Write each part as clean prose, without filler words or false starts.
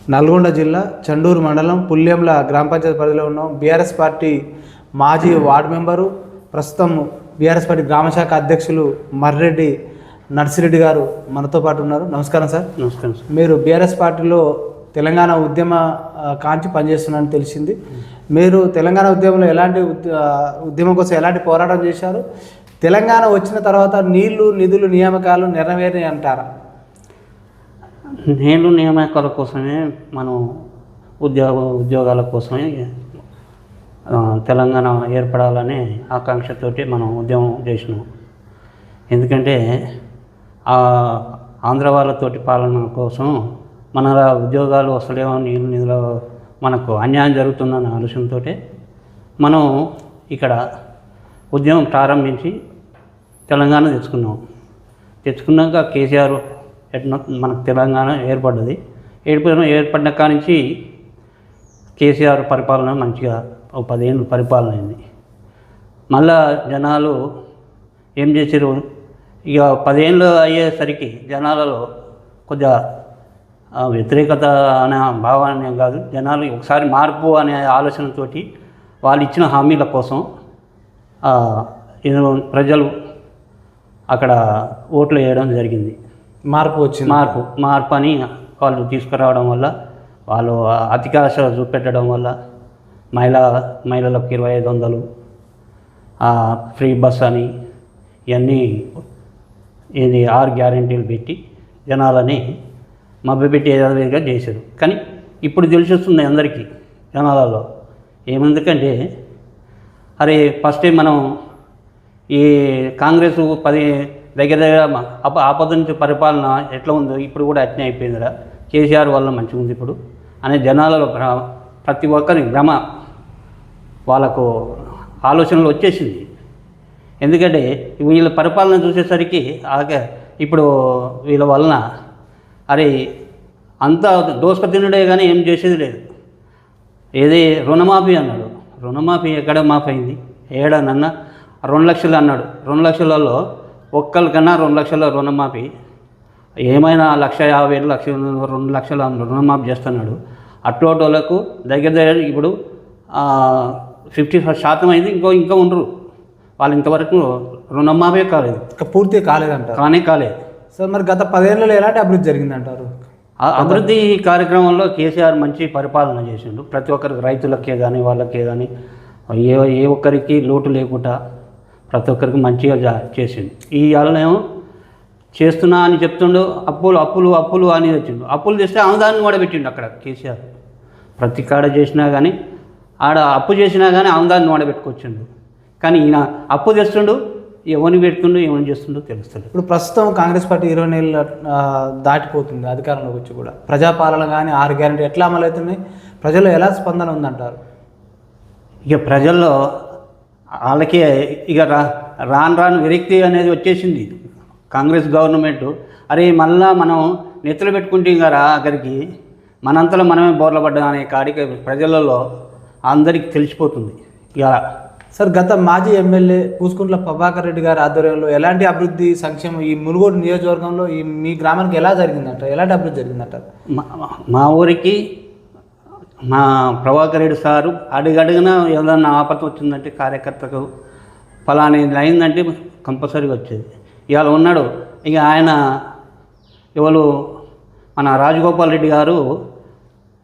నల్గొండ జిల్లా చండూరు మండలం పుల్యంల గ్రామ పంచాయతీ పరిధిలో ఉన్నాం. బీఆర్ఎస్ పార్టీ మాజీ వార్డు మెంబరు, ప్రస్తుతం బీఆర్ఎస్ పార్టీ గ్రామశాఖ అధ్యక్షులు మర్రెడ్డి నర్సిరెడ్డి గారు మనతో పాటు ఉన్నారు. నమస్కారం సార్. నమస్కారం సార్. మీరు బీఆర్ఎస్ పార్టీలో తెలంగాణ ఉద్యమ కాంచి పనిచేస్తున్నారని తెలిసింది. మీరు తెలంగాణ ఉద్యమంలో ఉద్యమం కోసం ఎలాంటి పోరాటం చేశారు? తెలంగాణ వచ్చిన తర్వాత నీళ్లు, నిధులు, నియామకాలు నెరవేరి అంటారా? నీళ్ళు నియామకాల కోసమే మనం ఉద్యోగాల కోసమే తెలంగాణ ఏర్పడాలనే ఆకాంక్షతోటి మనం ఉద్యమం చేసినాం. ఎందుకంటే ఆంధ్ర వాళ్ళతోటి పాలన కోసం మన ఉద్యోగాలు వస్తలేమో, నీళ్ళు నిధులు మనకు అన్యాయం జరుగుతుందన్న ఆలోచనతో మనం ఇక్కడ ఉద్యమం ప్రారంభించి తెలంగాణ తెచ్చుకున్నాక కేసీఆర్ మనకు తెలంగాణ ఏర్పడిన కానించి కేసీఆర్ పరిపాలన మంచిగా 10 ఏళ్ళు పరిపాలన అయింది. మళ్ళా జనాలు ఏం చేసారు, ఇక 10 ఏళ్ళు అయ్యేసరికి జనాలలో కొద్దిగా వ్యతిరేకత అనే భావాన్ని కాదు, జనాలు ఒకసారి మార్పు అనే ఆలోచనతోటి వాళ్ళు ఇచ్చిన హామీల కోసం ప్రజలు అక్కడ ఓట్లు వేయడం జరిగింది. మార్పు అని వాళ్ళు తీసుకురావడం వల్ల, వాళ్ళు అధికార చూపెట్టడం వల్ల మహిళలకు 2500 ఫ్రీ బస్ అని ఇవన్నీ 6 గ్యారెంటీలు పెట్టి జనాలని మభ్యపెట్టి ఏదావిగా చేశారు. కానీ ఇప్పుడు తెలిసిస్తుంది అందరికీ జనాలలో ఏమెందుకంటే, అరే ఫస్ట్ టైం మనం ఈ కాంగ్రెస్ దగ్గర ఆపద నుంచి పరిపాలన ఎట్లా ఉందో ఇప్పుడు కూడా అట్నే అయిపోయిందిరా, కేసీఆర్ వల్ల మంచిగా ఉంది ఇప్పుడు అనే జనాలలో ప్రతి ఒక్కరి వాళ్ళకు ఆలోచనలు వచ్చేసింది. ఎందుకంటే వీళ్ళ పరిపాలన చూసేసరికి ఇప్పుడు వీళ్ళ వలన అరే అంతా దోసుక తినడే కానీ ఏం చేసేది లేదు. రుణమాఫీ అన్నాడు, రుణమాఫీ ఎక్కడ మాఫీ అయింది? ఏడానన్నా 2 లక్షలు అన్నాడు. 2 లక్షలలో ఒక్కరికన్నా 2 లక్షల రుణమాఫీ, ఏమైనా 1,50,000 2 లక్షల రుణమాఫీ చేస్తున్నాడు. అట్టోటోళ్ళకు దగ్గర ఇప్పుడు 50% అయింది. ఇంకా ఉండరు వాళ్ళు, ఇంతవరకు రుణమాఫీ కాలేదు, పూర్తిగా కాలేదంట. కాలేదు సార్. మరి గత 10 ఏళ్ళలో ఎలాంటి అభివృద్ధి జరిగిందంటారు? అభివృద్ధి కార్యక్రమంలో కేసీఆర్ మంచి పరిపాలన చేసిండు. ప్రతి ఒక్కరికి, రైతులకే కానీ వాళ్ళకే కానీ ఏ ఒక్కరికి లోటు లేకుండా ప్రతి ఒక్కరికి మంచిగా చేసిండు. ఈ వాళ్ళనేమో చేస్తున్నా అని చెప్తుండు, అప్పులు అని వచ్చిండు. అప్పులు చేస్తే ఆమదాన్ని కూడా పెట్టిండు అక్కడ కేసీఆర్. ప్రతి కాడ చేసినా కానీ, ఆడ అప్పు చేసినా కానీ ఆమదాన్ని కూడా పెట్టుకొచ్చిండు. కానీ ఈయన అప్పు తెస్తుండు, ఎవరిని పెడుతుండో ఏమని చేస్తుండో తెలుస్తుంది. ఇప్పుడు ప్రస్తుతం కాంగ్రెస్ పార్టీ 20 ఏళ్ళు దాటిపోతుంది అధికారంలోకి వచ్చి కూడా. ప్రజాపాలన కానీ 6 గ్యారెంటీ ఎట్లా అమలు అవుతున్నాయి? ప్రజల్లో ఎలా స్పందన ఉందంటారు? ఇక ప్రజల్లో వాళ్ళకి ఇక రాను విరక్తి అనేది వచ్చేసింది. కాంగ్రెస్ గవర్నమెంట్ అరే మళ్ళా మనం నెత్తులు పెట్టుకుంటే కదా అక్కడికి మనంతలో మనమే బోర్ల పడ్డా అనే కాడికి ప్రజలలో అందరికీ తెలిసిపోతుంది. ఇక సార్, గత మాజీ ఎమ్మెల్యే పూసుకుంట్ల ప్రభాకర్ రెడ్డి గారి ఆధ్వర్యంలో ఎలాంటి అభివృద్ధి సంక్షేమం ఈ మునుగోడు నియోజకవర్గంలో మీ గ్రామానికి ఎలా జరిగిందంట? ఎలాంటి అభివృద్ధి జరిగిందంట? మా ఊరికి మా ప్రభాకర్ రెడ్డి సారు అడుగడుగున ఏదన్నా ఆపద వచ్చిందంటే కార్యకర్తకు ఫలానా అయిందంటే కంపల్సరీగా వచ్చేది. ఇవాళ ఉన్నాడు ఇక ఆయన ఎవరు మన రాజగోపాల్ రెడ్డి గారు,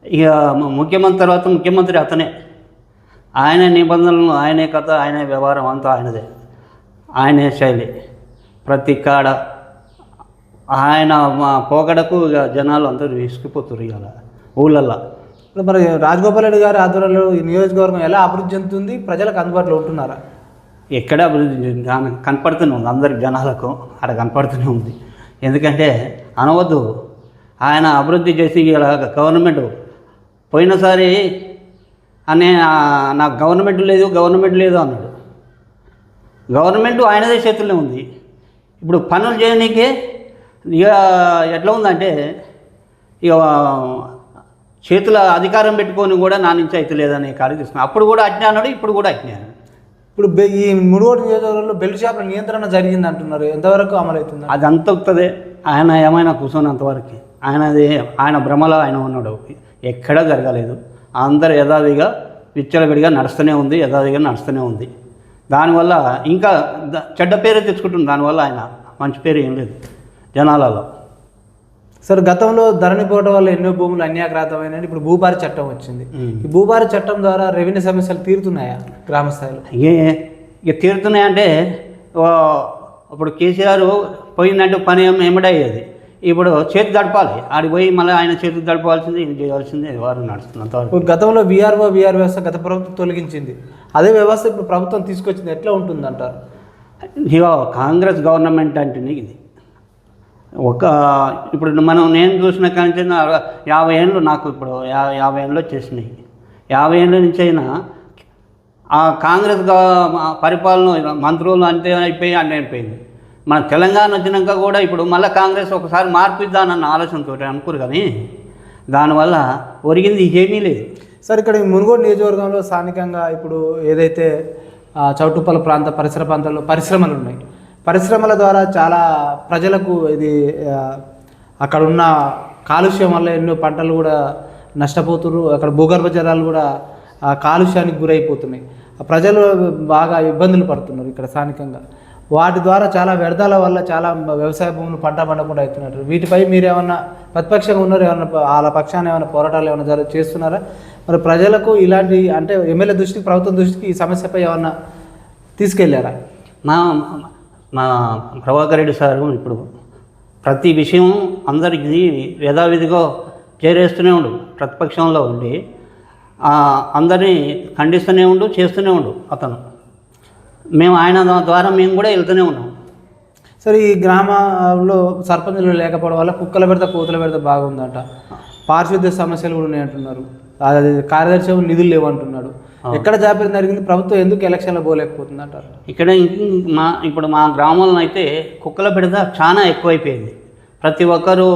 ఇక ముఖ్యమంత్రి తర్వాత ముఖ్యమంత్రి అతనే. ఆయన నిబంధనలు, ఆయనే కథ, ఆయనే వ్యవహారం అంతా ఆయనదే, ఆయనే శైలి. ప్రతి కాడ ఆయన పోగడకు ఇక జనాలు అందరూ విసిగిపోతున్నారు ఇవాళ ఊళ్ళల్లో. మరి రాజగోపాల్ రెడ్డి గారి ఆధ్వర్యంలో ఈ నియోజకవర్గం ఎలా అభివృద్ధి చెందుతుంది? ప్రజలకు అందుబాటులో ఉంటున్నారా? ఎక్కడ అభివృద్ధి కనపడుతూనే ఉంది, అందరి జనాలకు అక్కడ కనపడుతూనే ఉంది. ఎందుకంటే అనవద్దు, ఆయన అభివృద్ధి చేసి ఇలా గవర్నమెంట్ పోయినసారి నాకు గవర్నమెంట్ లేదు అన్నాడు. గవర్నమెంట్ ఆయనదే చేతుల్లో ఉంది. ఇప్పుడు పనులు చేయడానికే ఇక ఎట్లా ఉందంటే, ఇక చేతుల అధికారం పెట్టుకొని కూడా నా నుంచి అయితే లేదనే కాడికి తీసుకున్నాను. అప్పుడు కూడా అజ్ఞా అన్నాడు, ఇప్పుడు కూడా అజ్ఞా. ఇప్పుడు ఈ మునుగోడు నియోజకవర్గంలో బెల్ట్ షాపుల నియంత్రణ జరిగింది అంటున్నారు, ఎంతవరకు అమలవుతుంది? అది అంత అవుతుంది. ఆయన ఏమైనా కూర్చొని అంతవరకు ఆయన భ్రమలో ఆయన ఉన్నాడు. ఎక్కడా జరగలేదు. అందరు యథావిధిగా విచ్చలవిడిగా నడుస్తూనే ఉంది. దానివల్ల ఇంకా చెడ్డ పేరు తెచ్చుకుంటుంది. దానివల్ల ఆయన మంచి పేరు ఏం లేదు జనాలలో. సార్ గతంలో ధరణి పోవడం వల్ల ఎన్నో భూములు అన్యాక్రాంతమైనవి. ఇప్పుడు భూభారీ చట్టం వచ్చింది. ఈ భూభారీ చట్టం ద్వారా రెవెన్యూ సమస్యలు తీరుతున్నాయా గ్రామ స్థాయిలో? ఇక తీరుతున్నాయంటే ఇప్పుడు కేసీఆర్ పోయిందంటే పని ఏమిడే అయ్యేది. ఇప్పుడు చేతి దడపాలి, ఆడికి పోయి మళ్ళీ ఆయన చేతికి దడపాల్సింది, ఇది చేయాల్సింది వారు నడుస్తున్నారు. గతంలో వీఆర్ వ్యవస్థ గత ప్రభుత్వం తొలగించింది. అదే వ్యవస్థ ఇప్పుడు ప్రభుత్వం తీసుకొచ్చింది. ఎట్లా ఉంటుంది అంటారు? ఇక కాంగ్రెస్ గవర్నమెంట్ అంటేనే ఇది ఇప్పుడు నేను చూసిన కానీ 50 ఏళ్ళు నాకు ఇప్పుడు 50 ఏళ్ళు వచ్చేసినాయి. 50 ఏళ్ళ నుంచి అయినా ఆ కాంగ్రెస్ పరిపాలన మంత్రులు అంతే అయిపోయింది. మన తెలంగాణ వచ్చినాక కూడా ఇప్పుడు మళ్ళీ కాంగ్రెస్ ఒకసారి మార్పిద్దానన్న ఆలోచనతో అనుకోరు, కానీ దానివల్ల ఒరిగింది ఏమీ లేదు. సార్ ఇక్కడ మునుగోడు నియోజకవర్గంలో స్థానికంగా ఇప్పుడు ఏదైతే చౌటుప్పల పరిసర ప్రాంతాల్లో పరిశ్రమలు ఉన్నాయి, పరిశ్రమల ద్వారా చాలా ప్రజలకు ఇది అక్కడ ఉన్న కాలుష్యం వల్ల ఎన్నో పంటలు కూడా నష్టపోతున్నారు. అక్కడ భూగర్భ జలాలు కూడా కాలుష్యానికి గురైపోతున్నాయి. ప్రజలు బాగా ఇబ్బందులు పడుతున్నారు ఇక్కడ స్థానికంగా. వాటి ద్వారా చాలా వ్యర్థాల వల్ల చాలా వ్యవసాయ భూములు పంట పండకుండా అవుతున్నారు. వీటిపై మీరు ఏమన్నా ప్రతిపక్షంగా ఉన్నారు, ఏమన్నా వాళ్ళ పక్షాన్ని ఏమైనా పోరాటాలు ఏమైనా చేస్తున్నారా? మరి ప్రజలకు ఇలాంటి అంటే ఎమ్మెల్యే దృష్టికి, ప్రభుత్వం దృష్టికి ఈ సమస్యపై ఏమన్నా తీసుకెళ్ళారా? మా ప్రభాకర్ రెడ్డి సారు ఇప్పుడు ప్రతి విషయం అందరికీ యథావిధిగా చేరేస్తూనే ఉండు, ప్రతిపక్షంలో ఉండి అందరినీ ఖండిస్తూనే చేస్తూనే ఉండు అతను. మేము ఆయన ద్వారా మేము కూడా వెళ్తూనే ఉన్నాం. సరే, ఈ గ్రామంలో సర్పంచులు లేకపోవడం వల్ల కుక్కల పెడితే కోతుల పెడితే బాగుందంట. పారిశుద్ధ్య సమస్యలు కూడా ఉన్నాయంటున్నారు. అది కార్యదర్శి నిధులు లేవంటున్నాడు. ఎక్కడ జాప్యం జరిగింది? ప్రభుత్వం ఎందుకు ఎలక్షన్లో పోలేకపోతుంది అంటారు? ఇక్కడ ఇప్పుడు మా గ్రామంలో అయితే కుక్కల పెడత చాలా ఎక్కువైపోయింది. ప్రతి ఒక్కరూ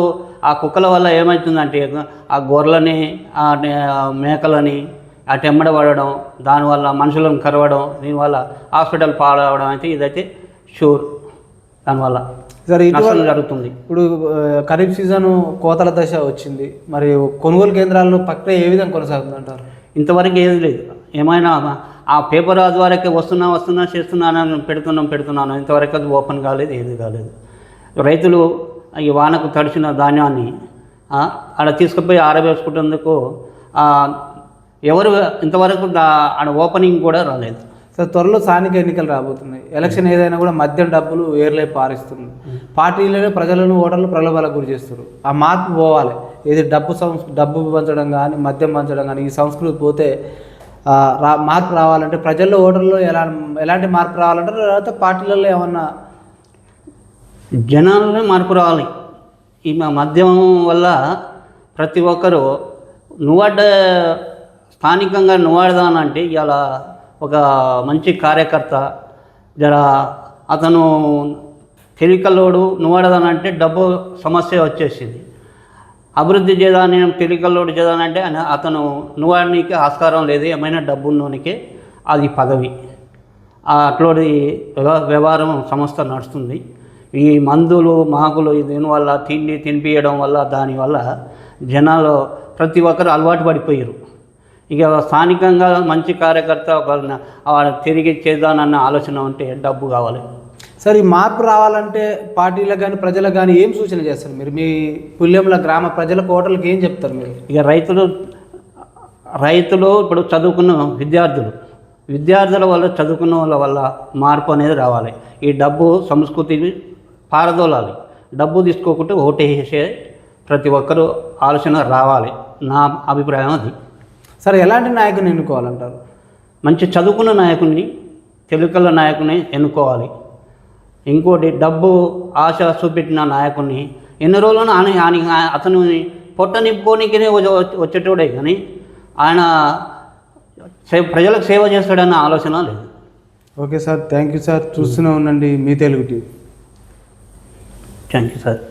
ఆ కుక్కల వల్ల ఏమవుతుందంటే ఆ గొర్రెలని, ఆ మేకలని అటెమ్మడ పడడం, దానివల్ల మనుషులను కరవడం, దీనివల్ల హాస్పిటల్ పాడవడం అయితే ఇదైతే షూర్. దానివల్ల సరే నష్టం జరుగుతుంది. ఇప్పుడు ఖరీఫ్ సీజన్ కోతల దశ వచ్చింది. మరి కొనుగోలు కేంద్రాల్లో ప్రక్రియ ఏ విధంగా కొనసాగుతుంది అంటారు? ఇంతవరకు ఏది లేదు. ఏమైనా ఆ పేపర్ ద్వారాకే వస్తున్నా చేస్తున్నాను, పెడుతున్నాను. ఇంతవరకు అది ఓపెన్ కాలేదు, ఏది కాలేదు. రైతులు ఈ వానకు తడిచిన ధాన్యాన్ని ఆడ తీసుకుపోయి ఆరవేసుకుంటేందుకు ఎవరు ఇంతవరకు ఆడ ఓపెనింగ్ కూడా రాలేదు. సార్, త్వరలో స్థానిక ఎన్నికలు రాబోతున్నాయి. ఎలక్షన్ ఏదైనా కూడా మద్యం డబ్బులు ఏర్లై పారిస్తుంది. పార్టీలనే ప్రజలను, ఓటర్లు ప్రలోభాలకు గురి చేస్తారు. ఆ మార్పు పోవాలి. ఏది డబ్బు పంచడం కానీ, మద్యం పంచడం కానీ, ఈ సంస్కృతి పోతే మార్పు రావాలంటే ప్రజల్లో, ఓటర్లో ఎలాంటి మార్పు రావాలంటే, లేకపోతే పార్టీలలో ఏమన్నా జనాలనే మార్పు రావాలి. ఈ మద్యం వల్ల ప్రతి ఒక్కరూ స్థానికంగా నువ్వాడదానంటే ఇలా ఒక మంచి కార్యకర్త అతను తెలికల్లోడు నువ్వాడదానంటే డబ్బు సమస్య వచ్చేసింది. అభివృద్ధి చేదాని తెలికల్లోడు చేదానంటే అతను నువ్వాడనికి ఆస్కారం లేదు. ఏమైనా డబ్బున్నోనికే అది పదవి. అట్లోడి వ్యవహారం సంస్థ నడుస్తుంది. ఈ మందులు మాకులు దీనివల్ల తినిపించడం వల్ల దానివల్ల జనాలు ప్రతి ఒక్కరు అలవాటు పడిపోయారు. ఇక స్థానికంగా మంచి కార్యకర్త తిరిగి చేద్దానన్న ఆలోచన ఉంటే డబ్బు కావాలి. సరే, ఈ మార్పు రావాలంటే పార్టీలకు కానీ ప్రజలకు కానీ ఏం సూచన చేస్తారు మీరు? మీ పుల్యంల గ్రామ ప్రజలకు, ఓటర్లకు ఏం చెప్తారు మీరు? ఇక రైతులు ఇప్పుడు చదువుకున్న విద్యార్థుల వల్ల, చదువుకున్న వాళ్ళ వల్ల మార్పు అనేది రావాలి. ఈ డబ్బు సంస్కృతిని పారదోలాలి. డబ్బు తీసుకోకుంటే ఓటేసే ప్రతి ఒక్కరూ ఆలోచన రావాలి. నా అభిప్రాయం అది. సరే, ఎలాంటి నాయకుని ఎన్నుకోవాలంటారు? మంచి చదువుకున్న నాయకుడిని, తెలుగుల నాయకుని ఎన్నుకోవాలి. ఇంకోటి డబ్బు ఆశ చూపెట్టిన నాయకుడిని ఎన్ని రోజులను అతను పొట్ట నింపుకోనికే వచ్చేటోడే, కానీ ఆయన ప్రజలకు సేవ చేస్తాడన్న ఆలోచన లేదు. Okay sir, thank you sir. చూస్తూనే ఉండండి మీ Telugu TV. Thank you sir.